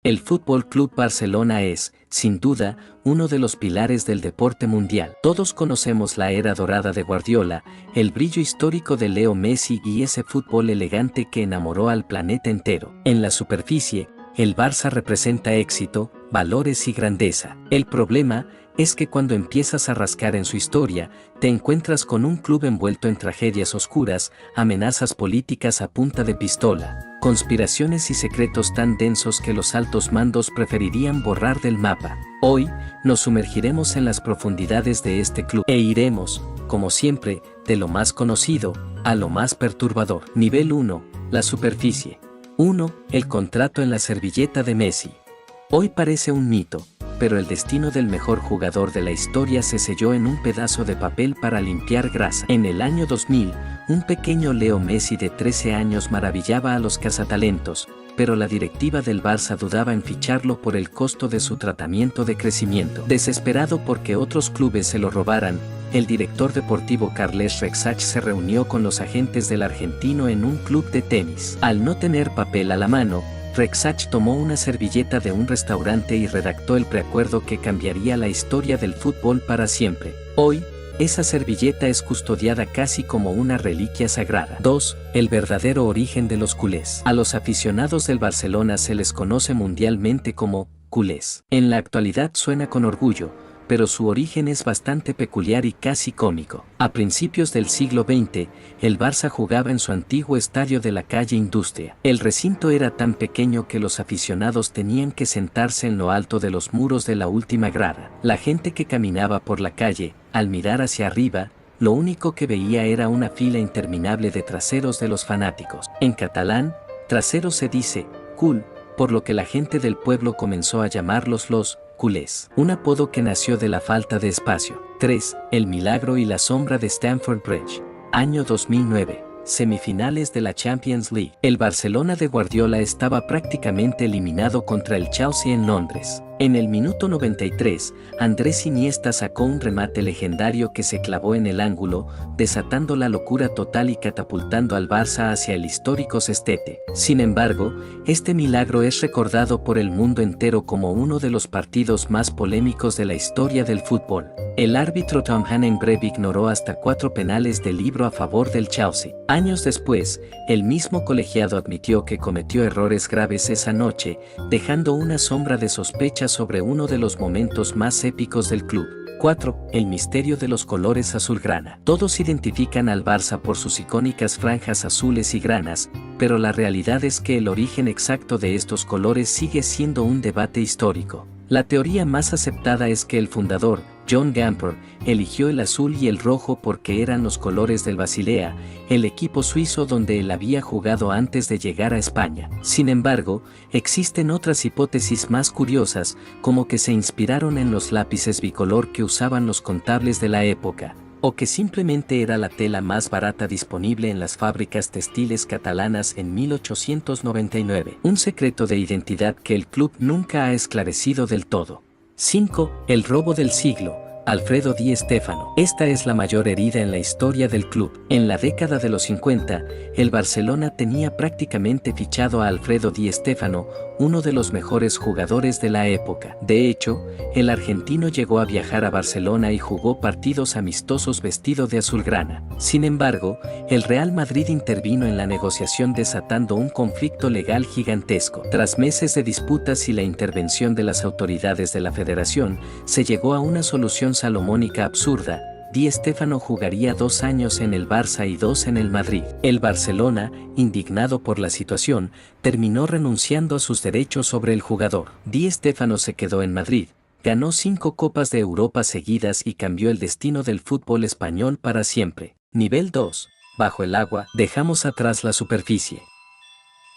El Fútbol Club Barcelona es, sin duda, uno de los pilares del deporte mundial. Todos conocemos la era dorada de Guardiola, el brillo histórico de Leo Messi y ese fútbol elegante que enamoró al planeta entero. En la superficie, el Barça representa éxito, valores y grandeza. El problema es que cuando empiezas a rascar en su historia, te encuentras con un club envuelto en tragedias oscuras, amenazas políticas a punta de pistola, conspiraciones y secretos tan densos que los altos mandos preferirían borrar del mapa. Hoy, nos sumergiremos en las profundidades de este club e iremos, como siempre, de lo más conocido a lo más perturbador. Nivel 1. La superficie. 1. El contrato en la servilleta de Messi. Hoy parece un mito, pero el destino del mejor jugador de la historia se selló en un pedazo de papel para limpiar grasa. En el año 2000, un pequeño Leo Messi de 13 años maravillaba a los cazatalentos, pero la directiva del Barça dudaba en ficharlo por el costo de su tratamiento de crecimiento. Desesperado porque otros clubes se lo robaran, el director deportivo Carles Rexach se reunió con los agentes del argentino en un club de tenis. Al no tener papel a la mano, Rexach tomó una servilleta de un restaurante y redactó el preacuerdo que cambiaría la historia del fútbol para siempre. Hoy, esa servilleta es custodiada casi como una reliquia sagrada. 2. El verdadero origen de los culés. A los aficionados del Barcelona se les conoce mundialmente como culés. En la actualidad suena con orgullo, pero su origen es bastante peculiar y casi cómico. A principios del siglo XX, el Barça jugaba en su antiguo estadio de la calle Industria. El recinto era tan pequeño que los aficionados tenían que sentarse en lo alto de los muros de la última grada. La gente que caminaba por la calle, al mirar hacia arriba, lo único que veía era una fila interminable de traseros de los fanáticos. En catalán, trasero se dice cul, por lo que la gente del pueblo comenzó a llamarlos los culés, un apodo que nació de la falta de espacio. 3. El milagro y la sombra de Stamford Bridge. Año 2009. Semifinales de la Champions League. El Barcelona de Guardiola estaba prácticamente eliminado contra el Chelsea en Londres. En el minuto 93, Andrés Iniesta sacó un remate legendario que se clavó en el ángulo, desatando la locura total y catapultando al Barça hacia el histórico cestete. Sin embargo, este milagro es recordado por el mundo entero como uno de los partidos más polémicos de la historia del fútbol. El árbitro Tom Hanen-Brev ignoró hasta 4 penales de libro a favor del Chelsea. Años después, el mismo colegiado admitió que cometió errores graves esa noche, dejando una sombra de sospecha sobre uno de los momentos más épicos del club. 4. El misterio de los colores azulgrana. Todos identifican al Barça por sus icónicas franjas azules y granas, pero la realidad es que el origen exacto de estos colores sigue siendo un debate histórico. La teoría más aceptada es que el fundador, John Gamper, eligió el azul y el rojo porque eran los colores del Basilea, el equipo suizo donde él había jugado antes de llegar a España. Sin embargo, existen otras hipótesis más curiosas, como que se inspiraron en los lápices bicolor que usaban los contables de la época, o que simplemente era la tela más barata disponible en las fábricas textiles catalanas en 1899. Un secreto de identidad que el club nunca ha esclarecido del todo. 5. El robo del siglo. Alfredo Di Stéfano. Esta es la mayor herida en la historia del club. En la década de los 50, el Barcelona tenía prácticamente fichado a Alfredo Di Stéfano, uno de los mejores jugadores de la época. De hecho, el argentino llegó a viajar a Barcelona y jugó partidos amistosos vestido de azulgrana. Sin embargo, el Real Madrid intervino en la negociación desatando un conflicto legal gigantesco. Tras meses de disputas y la intervención de las autoridades de la federación, se llegó a una solución salomónica absurda. Di Stéfano jugaría 2 años en el Barça y 2 en el Madrid. El Barcelona, indignado por la situación, terminó renunciando a sus derechos sobre el jugador. Di Stéfano se quedó en Madrid, ganó 5 Copas de Europa seguidas y cambió el destino del fútbol español para siempre. Nivel 2. Bajo el agua, dejamos atrás la superficie.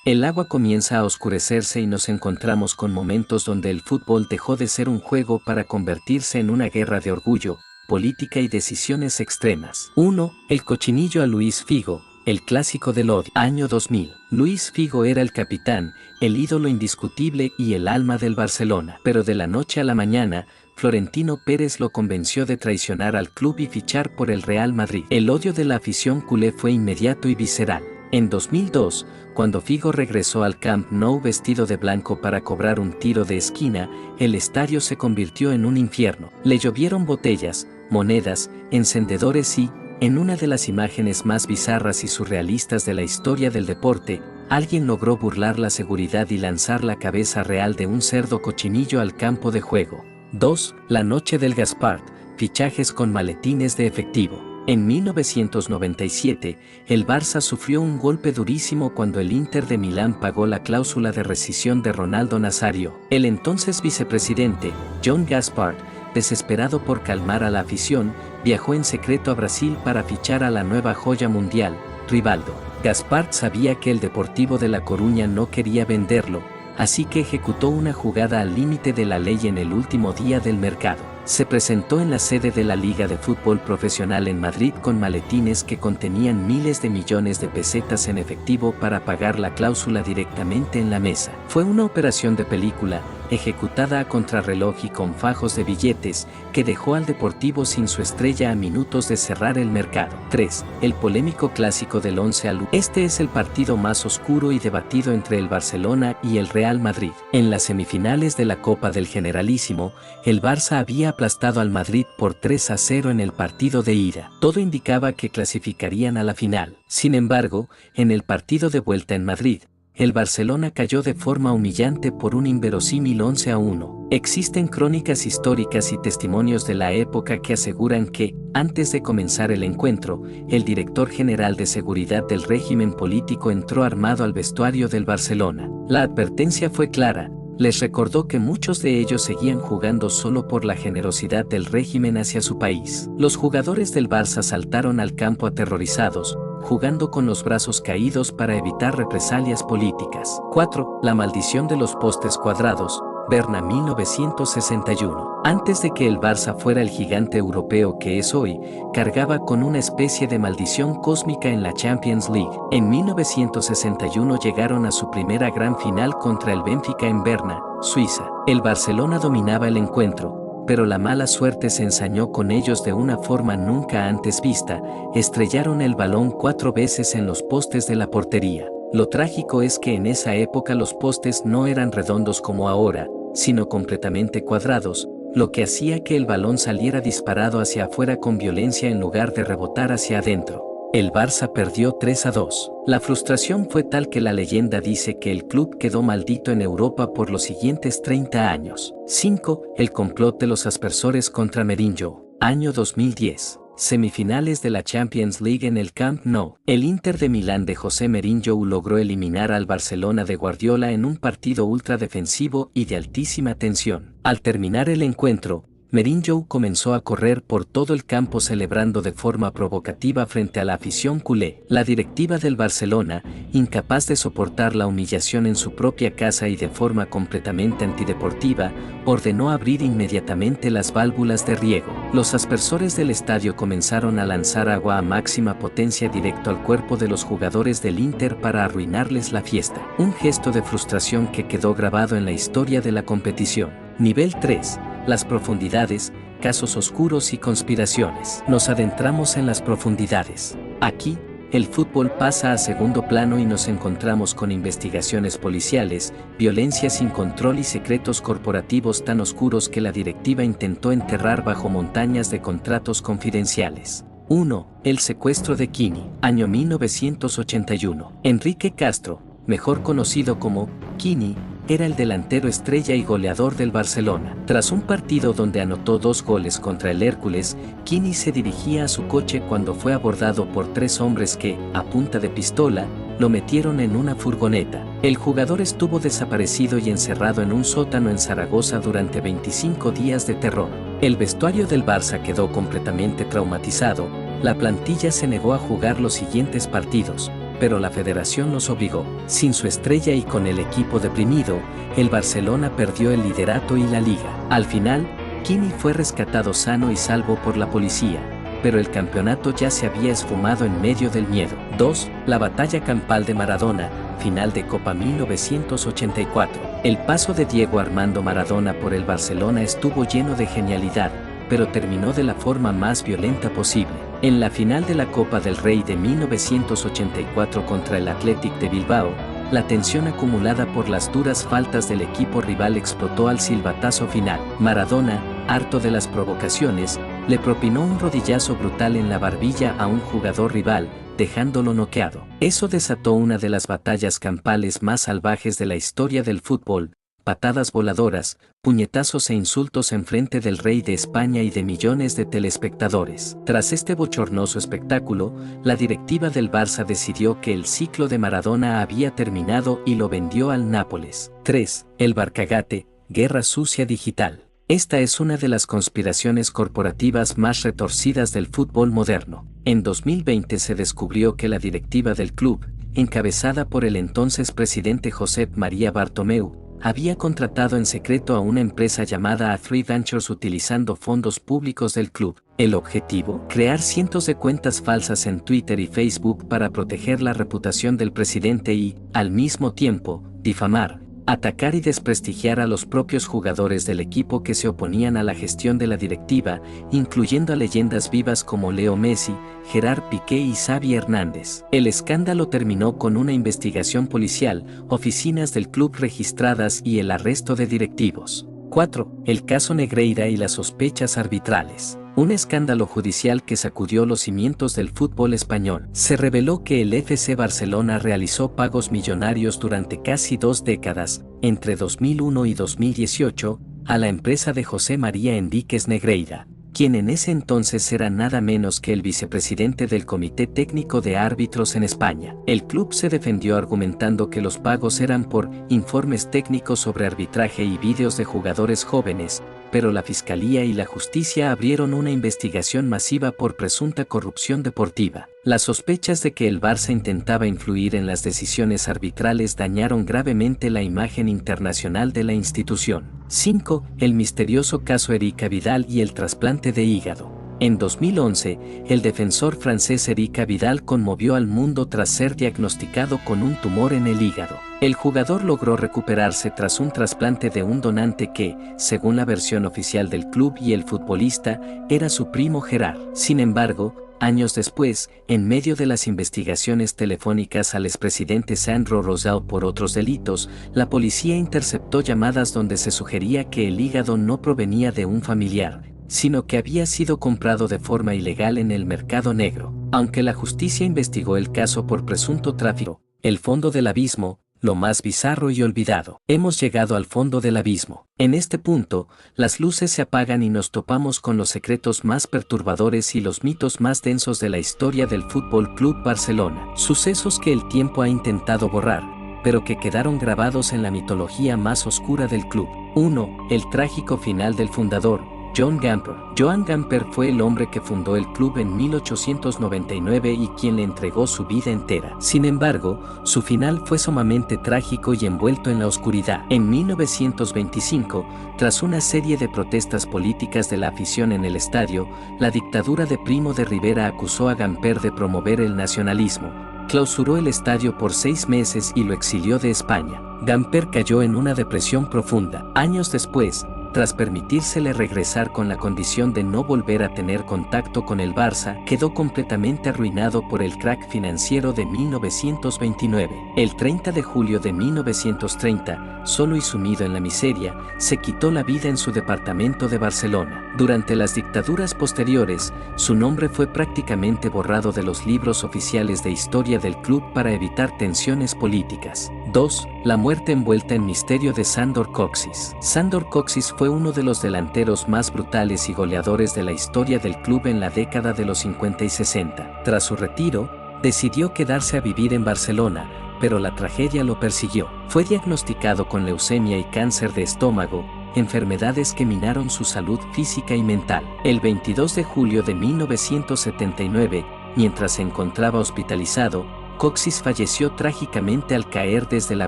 El agua comienza a oscurecerse y nos encontramos con momentos donde el fútbol dejó de ser un juego para convertirse en una guerra de orgullo, política y decisiones extremas. 1. El cochinillo a Luis Figo, el clásico del odio. Año 2000. Luis Figo era el capitán, el ídolo indiscutible y el alma del Barcelona. Pero de la noche a la mañana, Florentino Pérez lo convenció de traicionar al club y fichar por el Real Madrid. El odio de la afición culé fue inmediato y visceral. En 2002, cuando Figo regresó al Camp Nou vestido de blanco para cobrar un tiro de esquina, el estadio se convirtió en un infierno. Le llovieron botellas, monedas, encendedores y, en una de las imágenes más bizarras y surrealistas de la historia del deporte, alguien logró burlar la seguridad y lanzar la cabeza real de un cerdo cochinillo al campo de juego. 2. La noche del Gaspard, fichajes con maletines de efectivo. En 1997, el Barça sufrió un golpe durísimo cuando el Inter de Milán pagó la cláusula de rescisión de Ronaldo Nazario. El entonces vicepresidente, John Gaspard, desesperado por calmar a la afición, viajó en secreto a Brasil para fichar a la nueva joya mundial, Rivaldo. Gaspard sabía que el Deportivo de La Coruña no quería venderlo, así que ejecutó una jugada al límite de la ley en el último día del mercado. Se presentó en la sede de la Liga de Fútbol Profesional en Madrid con maletines que contenían miles de millones de pesetas en efectivo para pagar la cláusula directamente en la mesa. Fue una operación de película, ejecutada a contrarreloj y con fajos de billetes, que dejó al Deportivo sin su estrella a minutos de cerrar el mercado. 3. El polémico clásico del 11 al 1. Este es el partido más oscuro y debatido entre el Barcelona y el Real Madrid. En las semifinales de la Copa del Generalísimo, el Barça había aplastado al Madrid por 3-0 en el partido de ida. Todo indicaba que clasificarían a la final. Sin embargo, en el partido de vuelta en Madrid, el Barcelona cayó de forma humillante por un inverosímil 11-1. Existen crónicas históricas y testimonios de la época que aseguran que, antes de comenzar el encuentro, el director general de seguridad del régimen político entró armado al vestuario del Barcelona. La advertencia fue clara. Les recordó que muchos de ellos seguían jugando solo por la generosidad del régimen hacia su país. Los jugadores del Barça saltaron al campo aterrorizados, jugando con los brazos caídos para evitar represalias políticas. 4. La maldición de los postes cuadrados, Berna 1961. Antes de que el Barça fuera el gigante europeo que es hoy, cargaba con una especie de maldición cósmica en la Champions League. En 1961 llegaron a su primera gran final contra el Benfica en Berna, Suiza. El Barcelona dominaba el encuentro, pero la mala suerte se ensañó con ellos de una forma nunca antes vista. Estrellaron el balón 4 veces en los postes de la portería. Lo trágico es que en esa época los postes no eran redondos como ahora, sino completamente cuadrados, lo que hacía que el balón saliera disparado hacia afuera con violencia en lugar de rebotar hacia adentro. El Barça perdió 3-2. La frustración fue tal que la leyenda dice que el club quedó maldito en Europa por los siguientes 30 años. 5. El complot de los aspersores contra Mourinho. Año 2010. Semifinales de la Champions League en el Camp Nou. El Inter de Milán de José Mourinho logró eliminar al Barcelona de Guardiola en un partido ultra defensivo y de altísima tensión. Al terminar el encuentro, Mourinho comenzó a correr por todo el campo celebrando de forma provocativa frente a la afición culé. La directiva del Barcelona, incapaz de soportar la humillación en su propia casa y de forma completamente antideportiva, ordenó abrir inmediatamente las válvulas de riego. Los aspersores del estadio comenzaron a lanzar agua a máxima potencia directo al cuerpo de los jugadores del Inter para arruinarles la fiesta. Un gesto de frustración que quedó grabado en la historia de la competición. Nivel 3. Las profundidades, casos oscuros y conspiraciones. Nos adentramos en las profundidades. Aquí, el fútbol pasa a segundo plano y nos encontramos con investigaciones policiales, violencia sin control y secretos corporativos tan oscuros que la directiva intentó enterrar bajo montañas de contratos confidenciales. 1. El secuestro de Quini. Año 1981. Enrique Castro, mejor conocido como Quini, era el delantero estrella y goleador del Barcelona. Tras un partido donde anotó 2 goles contra el Hércules, Quini se dirigía a su coche cuando fue abordado por 3 hombres que, a punta de pistola, lo metieron en una furgoneta. El jugador estuvo desaparecido y encerrado en un sótano en Zaragoza durante 25 días de terror. El vestuario del Barça quedó completamente traumatizado. La plantilla se negó a jugar los siguientes partidos, pero la federación los obligó. Sin su estrella y con el equipo deprimido, el Barcelona perdió el liderato y la liga. Al final, Quini fue rescatado sano y salvo por la policía, pero el campeonato ya se había esfumado en medio del miedo. 2. La batalla campal de Maradona, final de Copa 1984. El paso de Diego Armando Maradona por el Barcelona estuvo lleno de genialidad, pero terminó de la forma más violenta posible. En la final de la Copa del Rey de 1984 contra el Athletic de Bilbao, la tensión acumulada por las duras faltas del equipo rival explotó al silbatazo final. Maradona, harto de las provocaciones, le propinó un rodillazo brutal en la barbilla a un jugador rival, dejándolo noqueado. Eso desató una de las batallas campales más salvajes de la historia del fútbol. Patadas voladoras, puñetazos e insultos en frente del rey de España y de millones de telespectadores. Tras este bochornoso espectáculo, la directiva del Barça decidió que el ciclo de Maradona había terminado y lo vendió al Nápoles. 3. El Barcagate, guerra sucia digital. Esta es una de las conspiraciones corporativas más retorcidas del fútbol moderno. En 2020 se descubrió que la directiva del club, encabezada por el entonces presidente Josep María Bartomeu, había contratado en secreto a una empresa llamada A3 Ventures utilizando fondos públicos del club. El objetivo: crear cientos de cuentas falsas en Twitter y Facebook para proteger la reputación del presidente y, al mismo tiempo, difamar, atacar y desprestigiar a los propios jugadores del equipo que se oponían a la gestión de la directiva, incluyendo a leyendas vivas como Leo Messi, Gerard Piqué y Xavi Hernández. El escándalo terminó con una investigación policial, oficinas del club registradas y el arresto de directivos. 4. El caso Negreira y las sospechas arbitrales. Un escándalo judicial que sacudió los cimientos del fútbol español. Se reveló que el FC Barcelona realizó pagos millonarios durante casi 2 décadas, entre 2001 y 2018, a la empresa de José María Enríquez Negreira, quien en ese entonces era nada menos que el vicepresidente del Comité Técnico de Árbitros en España. El club se defendió argumentando que los pagos eran por informes técnicos sobre arbitraje y vídeos de jugadores jóvenes, pero la Fiscalía y la Justicia abrieron una investigación masiva por presunta corrupción deportiva. Las sospechas de que el Barça intentaba influir en las decisiones arbitrales dañaron gravemente la imagen internacional de la institución. 5. El misterioso caso Erika Vidal y el trasplante de hígado. En 2011, el defensor francés Erika Vidal conmovió al mundo tras ser diagnosticado con un tumor en el hígado. El jugador logró recuperarse tras un trasplante de un donante que, según la versión oficial del club y el futbolista, era su primo Gerard. Sin embargo, años después, en medio de las investigaciones telefónicas al expresidente Sandro Rosell por otros delitos, la policía interceptó llamadas donde se sugería que el hígado no provenía de un familiar, sino que había sido comprado de forma ilegal en el mercado negro. Aunque la justicia investigó el caso por presunto tráfico, el fondo del abismo, lo más bizarro y olvidado. Hemos llegado al fondo del abismo. En este punto, las luces se apagan y nos topamos con los secretos más perturbadores y los mitos más densos de la historia del Fútbol Club Barcelona. Sucesos que el tiempo ha intentado borrar, pero que quedaron grabados en la mitología más oscura del club. 1. El trágico final del fundador, Joan Gamper. Joan Gamper fue el hombre que fundó el club en 1899 y quien le entregó su vida entera. Sin embargo, su final fue sumamente trágico y envuelto en la oscuridad. En 1925, tras una serie de protestas políticas de la afición en el estadio, la dictadura de Primo de Rivera acusó a Gamper de promover el nacionalismo. Clausuró el estadio por 6 meses y lo exilió de España. Gamper cayó en una depresión profunda. Años después, tras permitírsele regresar con la condición de no volver a tener contacto con el Barça, quedó completamente arruinado por el crack financiero de 1929. El 30 de julio de 1930, solo y sumido en la miseria, se quitó la vida en su departamento de Barcelona. Durante las dictaduras posteriores, su nombre fue prácticamente borrado de los libros oficiales de historia del club para evitar tensiones políticas. 2. La muerte envuelta en misterio de Sandor Kocsis. Sandor Kocsis fue uno de los delanteros más brutales y goleadores de la historia del club en la década de los 50 y 60. Tras su retiro, decidió quedarse a vivir en Barcelona, pero la tragedia lo persiguió. Fue diagnosticado con leucemia y cáncer de estómago, enfermedades que minaron su salud física y mental. El 22 de julio de 1979, mientras se encontraba hospitalizado, Kocsis falleció trágicamente al caer desde la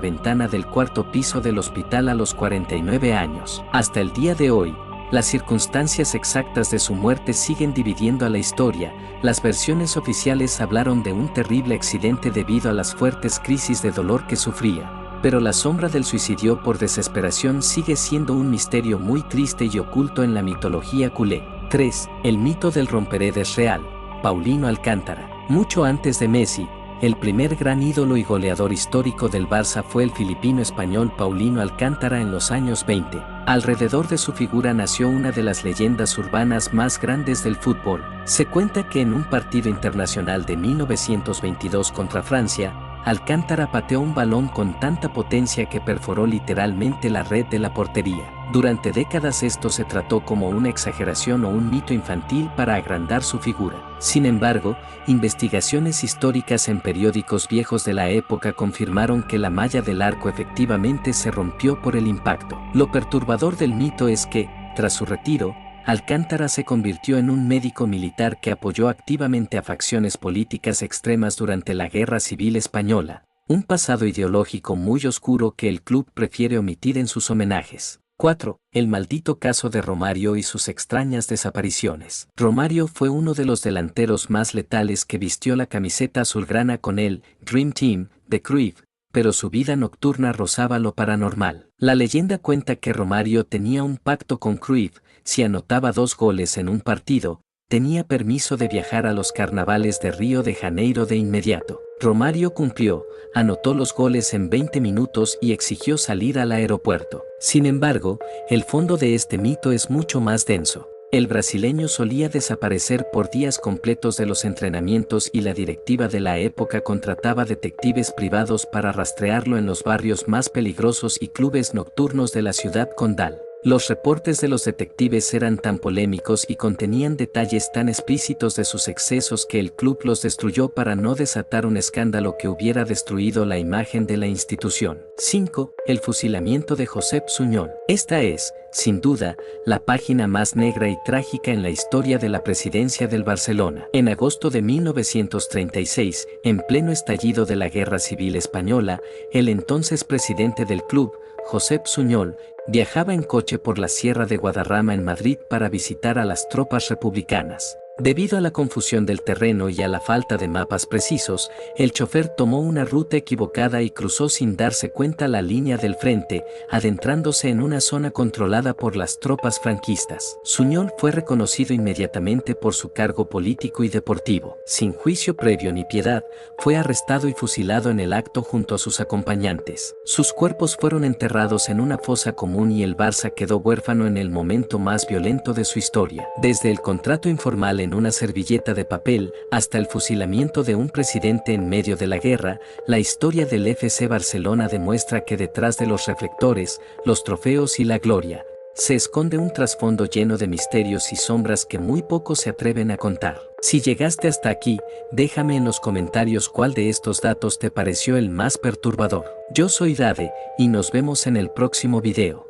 ventana del 4º piso del hospital a los 49 años. Hasta el día de hoy, las circunstancias exactas de su muerte siguen dividiendo a la historia. Las versiones oficiales hablaron de un terrible accidente debido a las fuertes crisis de dolor que sufría, pero la sombra del suicidio por desesperación sigue siendo un misterio muy triste y oculto en la mitología culé. 3. El mito del romperé es real. Paulino Alcántara. Mucho antes de Messi, el primer gran ídolo y goleador histórico del Barça fue el filipino-español Paulino Alcántara en los años 20. Alrededor de su figura nació una de las leyendas urbanas más grandes del fútbol. Se cuenta que en un partido internacional de 1922 contra Francia, Alcántara pateó un balón con tanta potencia que perforó literalmente la red de la portería. Durante décadas esto se trató como una exageración o un mito infantil para agrandar su figura. Sin embargo, investigaciones históricas en periódicos viejos de la época confirmaron que la malla del arco efectivamente se rompió por el impacto. Lo perturbador del mito es que, tras su retiro, Alcántara se convirtió en un médico militar que apoyó activamente a facciones políticas extremas durante la Guerra Civil Española, un pasado ideológico muy oscuro que el club prefiere omitir en sus homenajes. 4. El maldito caso de Romario y sus extrañas desapariciones. Romario fue uno de los delanteros más letales que vistió la camiseta azulgrana con el Dream Team de Cruyff, pero su vida nocturna rozaba lo paranormal. La leyenda cuenta que Romario tenía un pacto con Cruyff: si anotaba 2 goles en un partido, tenía permiso de viajar a los carnavales de Río de Janeiro de inmediato. Romario cumplió, anotó los goles en 20 minutos y exigió salir al aeropuerto. Sin embargo, el fondo de este mito es mucho más denso. El brasileño solía desaparecer por días completos de los entrenamientos y la directiva de la época contrataba detectives privados para rastrearlo en los barrios más peligrosos y clubes nocturnos de la ciudad condal. Los reportes de los detectives eran tan polémicos y contenían detalles tan explícitos de sus excesos que el club los destruyó para no desatar un escándalo que hubiera destruido la imagen de la institución. 5. El fusilamiento de Josep Suñol. Esta es, sin duda, la página más negra y trágica en la historia de la presidencia del Barcelona. En agosto de 1936, en pleno estallido de la Guerra Civil Española, el entonces presidente del club, Josep Suñol, viajaba en coche por la Sierra de Guadarrama en Madrid para visitar a las tropas republicanas. Debido a la confusión del terreno y a la falta de mapas precisos, el chofer tomó una ruta equivocada y cruzó sin darse cuenta la línea del frente, adentrándose en una zona controlada por las tropas franquistas. Suñol fue reconocido inmediatamente por su cargo político y deportivo. Sin juicio previo ni piedad, fue arrestado y fusilado en el acto junto a sus acompañantes. Sus cuerpos fueron enterrados en una fosa común y el Barça quedó huérfano en el momento más violento de su historia. Desde el contrato informal en una servilleta de papel, hasta el fusilamiento de un presidente en medio de la guerra, la historia del FC Barcelona demuestra que detrás de los reflectores, los trofeos y la gloria, se esconde un trasfondo lleno de misterios y sombras que muy pocos se atreven a contar. Si llegaste hasta aquí, déjame en los comentarios cuál de estos datos te pareció el más perturbador. Yo soy Dade, y nos vemos en el próximo video.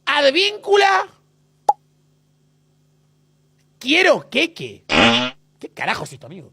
Advíncula. Quiero queque. ¿Qué carajo es esto, amigo?